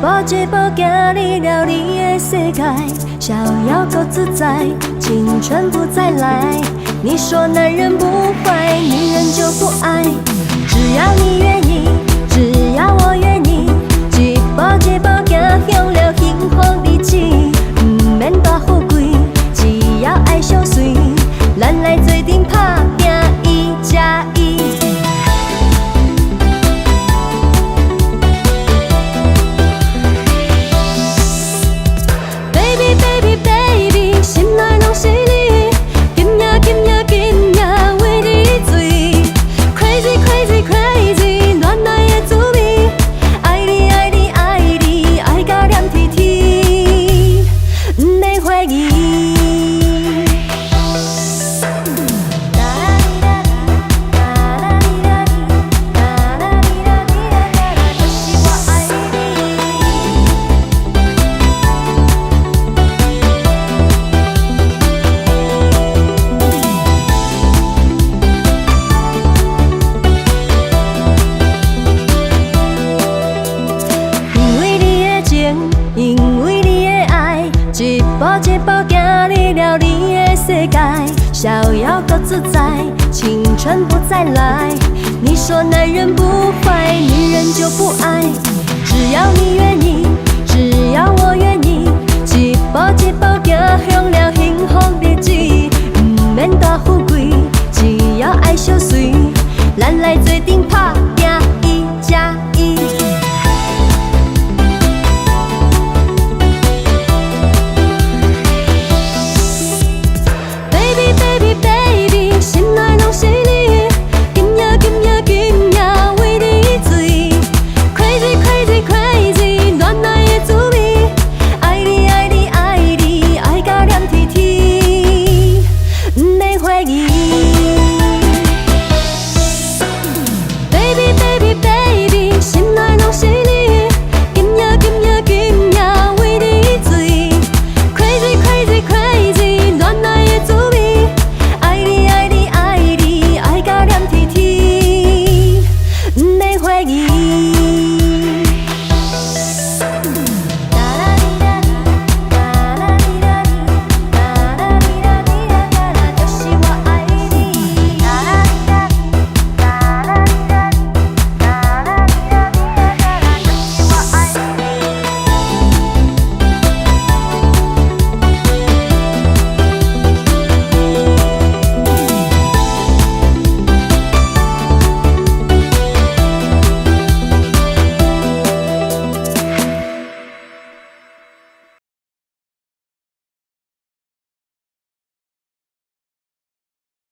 步一步行入了你的世界，逍遥够自在，青春不再来。你说男人不坏，女人就不爱，只要你愿意，只要我愿意，一步一步行向了幸福日子，不免大富贵，只要爱相随，咱来做阵打拼一加一。一步行入了你的世界，逍遥够自在，青春不再来。你说男人不坏，女人就不爱，只要你愿意，只要我愿意，一步一步行向了幸福日子，不免大富贵，只要爱相随，咱来做阵打